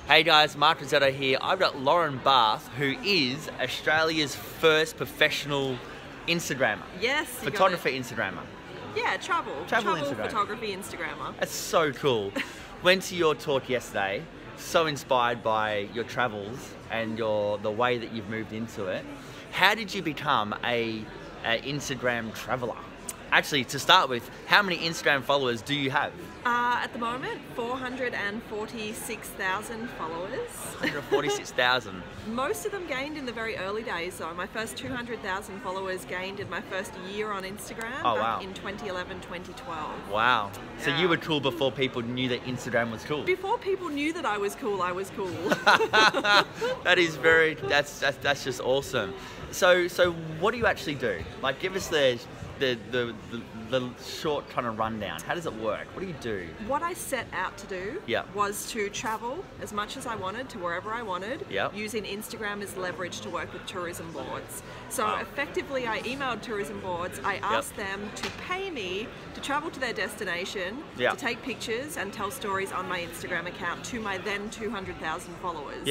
Hey guys, Mark Rossetto here. I've got Lauren Bath, who is Australia's first professional Instagrammer. Yes, photography Instagrammer. Yeah, travel Instagram. photography Instagrammer. That's so cool. Went to your talk yesterday. So inspired by your travels and the way that you've moved into it. How did you become a Instagram traveler? Actually, to start with, how many Instagram followers do you have? At the moment, 446,000 followers. 146,000. Most of them gained in the very early days though. My first 200,000 followers gained in my first year on Instagram back in 2011, 2012. Wow. So Yeah. you were cool before people knew that Instagram was cool. Before people knew that I was cool, I was cool. That's just awesome. So what do you actually do? Like, give us the short kind of rundown. How does it work? What do you do? What I set out to do was to travel as much as I wanted to wherever I wanted, using Instagram as leverage to work with tourism boards. So effectively I emailed tourism boards, I asked them to pay me to travel to their destination, to take pictures and tell stories on my Instagram account to my then 200,000 followers.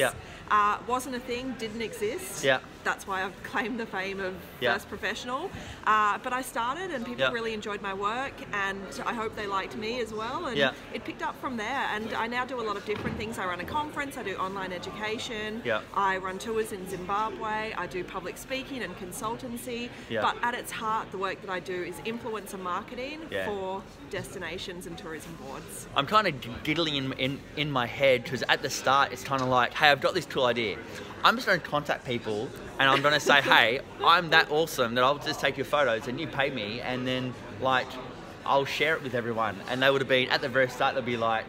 Wasn't a thing, didn't exist. That's why I've claimed the fame of first professional. But I started and people really enjoyed my work, and I hope they liked me as well, and it picked up from there. And I now do a lot of different things. I run a conference, I do online education, I run tours in Zimbabwe, I do public speaking and consultancy, but at its heart the work that I do is influencer marketing for destinations and tourism boards. I'm kind of giggling in my head because at the start it's kind of like, hey, I've got this cool idea. I'm just going to contact people and I'm going to say, hey, I'm that awesome that I'll just take your photos and you pay me, and then like I'll share it with everyone. And they would have been, at the very start, they'll be like,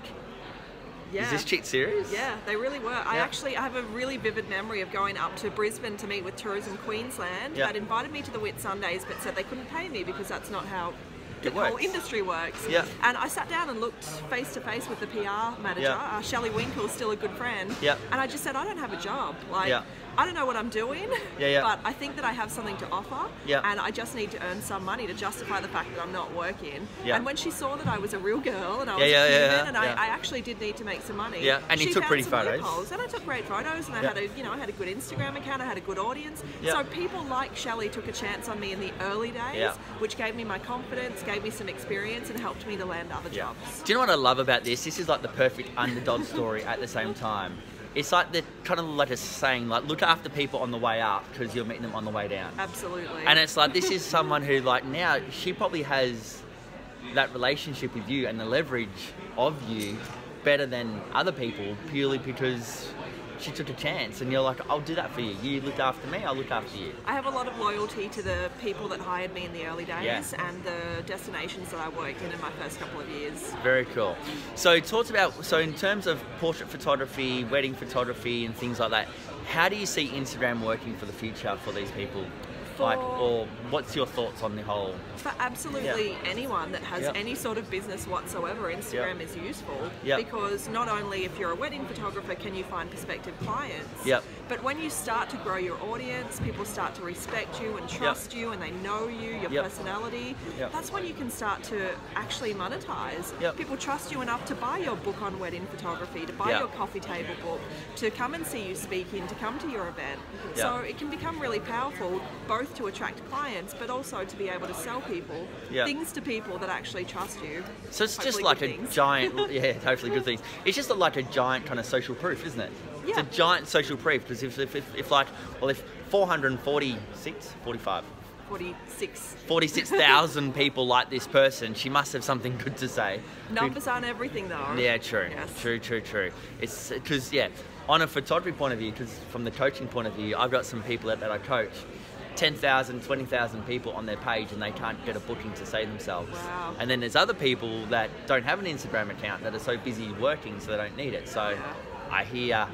is this chick serious? Yeah, they really were. I have a really vivid memory of going up to Brisbane to meet with Tourism Queensland. They'd invited me to the Whitsundays but said they couldn't pay me because that's not how the whole industry works. And I sat down and looked face to face with the PR manager, Shelley Winkle, still a good friend, and I just said, I don't have a job. Like, I don't know what I'm doing, but I think that I have something to offer, and I just need to earn some money to justify the fact that I'm not working. And when she saw that I was a real girl and I was human, and I actually did need to make some money, and you took pretty photos. And I took great photos, and I had a I had a good Instagram account, I had a good audience. So people like Shelley took a chance on me in the early days, which gave me my confidence, gave me some experience, and helped me to land other jobs. Do you know what I love about this? This is like the perfect underdog story at the same time. It's like they're kind of like a saying, like, look after people on the way up because you're meeting them on the way down. Absolutely. And it's like, this is someone who, like, now she probably has that relationship with you and the leverage of you better than other people, purely because she took a chance, and you're like, I'll do that for you. You look after me, I'll look after you. I have a lot of loyalty to the people that hired me in the early days and the destinations that I worked in my first couple of years. Very cool. So talk about, so in terms of portrait photography, wedding photography and things like that, how do you see Instagram working for the future for these people? Like, or what's your thoughts on the whole? For absolutely anyone that has any sort of business whatsoever, Instagram is useful because not only if you're a wedding photographer can you find prospective clients, but when you start to grow your audience, people start to respect you and trust you, and they know you, your personality, that's when you can start to actually monetize. People trust you enough to buy your book on wedding photography, to buy your coffee table book, to come and see you speaking, to come to your event. So it can become really powerful, both to attract clients, but also to be able to sell people things to people that actually trust you. So it's just like a giant, hopefully good things. It's just like a giant kind of social proof, isn't it? It's a giant social proof, because if 46,000 people like this person, she must have something good to say. Numbers aren't everything though. Yeah, true. True. It's because, on a photography point of view, because from the coaching point of view, I've got some people that I coach, 10,000, 20,000 people on their page, and they can't get a booking to say themselves. Wow. And then there's other people that don't have an Instagram account that are so busy working so they don't need it. So I hear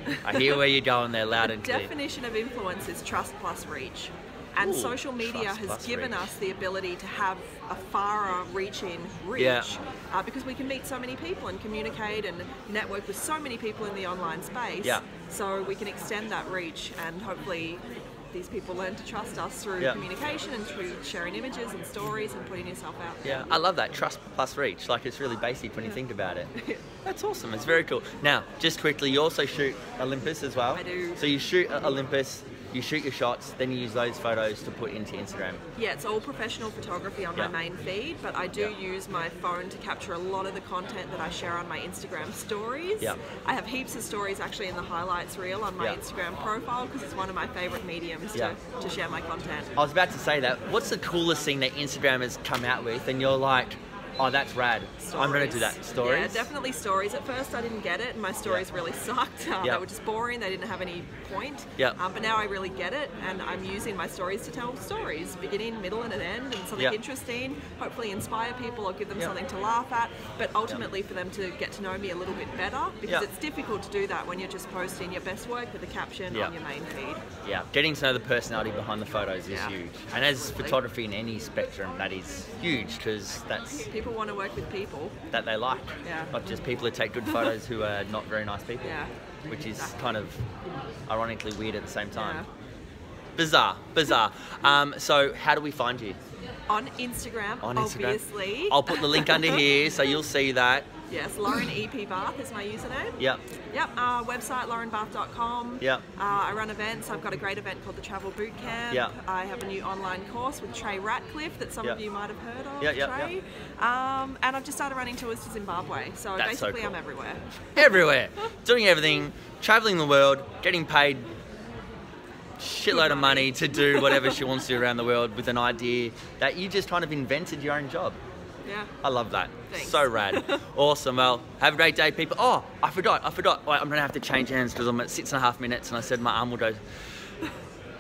where you're going there loud and clear. The definition of influence is trust plus reach. And social media has given us the ability to have a far-reaching reach because we can meet so many people and communicate and network with so many people in the online space. So we can extend that reach and hopefully these people learn to trust us through communication and through sharing images and stories and putting yourself out there. Yeah, I love that. Trust plus reach. Like, it's really basic when you think about it. That's awesome. It's very cool. Now, just quickly, you also shoot Olympus as well. I do. So you shoot Olympus, you shoot your shots, then you use those photos to put into Instagram. Yeah, it's all professional photography on my main feed, but I do use my phone to capture a lot of the content that I share on my Instagram stories. I have heaps of stories actually in the highlights reel on my Instagram profile because it's one of my favorite mediums to share my content. I was about to say that. What's the coolest thing that Instagram has come out with and you're like, oh, that's rad. Stories. I'm going to do that. Stories? Yeah, definitely stories. At first I didn't get it and my stories really sucked. They were just boring. They didn't have any point. But now I really get it and I'm using my stories to tell stories, beginning, middle and an end, and something interesting, hopefully inspire people or give them something to laugh at, but ultimately for them to get to know me a little bit better, because it's difficult to do that when you're just posting your best work with a caption on your main feed. Yeah, getting to know the personality behind the photos is huge. And as photography in any spectrum, that is huge because that's... People want to work with people that they like, not just people who take good photos who are not very nice people, which is kind of ironically weird at the same time. Bizarre. So how do we find you? On Instagram, obviously. I'll put the link under here so you'll see that. Yes, Lauren EP Bath is my username. Yep. Website laurenbath.com. Yep. I run events. I've got a great event called the Travel Boot Camp. Yep. I have a new online course with Trey Ratcliffe that some of you might have heard of. Trey. And I've just started running tours to Zimbabwe. So that's basically so cool. I'm everywhere. Everywhere. Doing everything, traveling the world, getting paid shitload of money to do whatever she wants to do around the world with an idea that you just kind of invented your own job. Yeah. I love that. Thanks. So rad. Awesome. Well, have a great day, people. Oh, I forgot. Wait, I'm going to have to change hands because I'm at 6.5 minutes and I said my arm will go.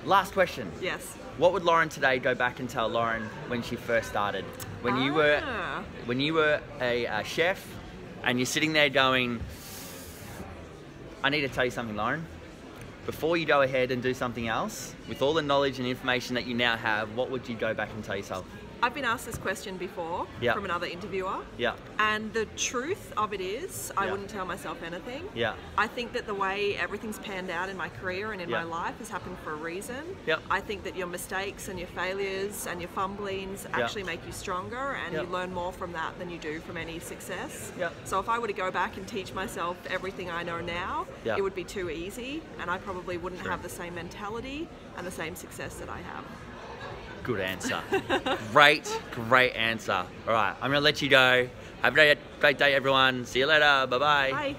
Last question. Yes. What would Lauren today go back and tell Lauren when she first started? When you were a chef and you're sitting there going, I need to tell you something, Lauren. Before you go ahead and do something else, with all the knowledge and information that you now have, what would you go back and tell yourself? I've been asked this question before from another interviewer. And the truth of it is, I wouldn't tell myself anything. I think that the way everything's panned out in my career and in my life has happened for a reason. I think that your mistakes and your failures and your fumblings actually make you stronger, and you learn more from that than you do from any success. So if I were to go back and teach myself everything I know now, it would be too easy, and I probably wouldn't have the same mentality and the same success that I have. Good answer. Great answer. All right, I'm going to let you go. Have a great day, everyone. See you later. Bye-bye. Bye.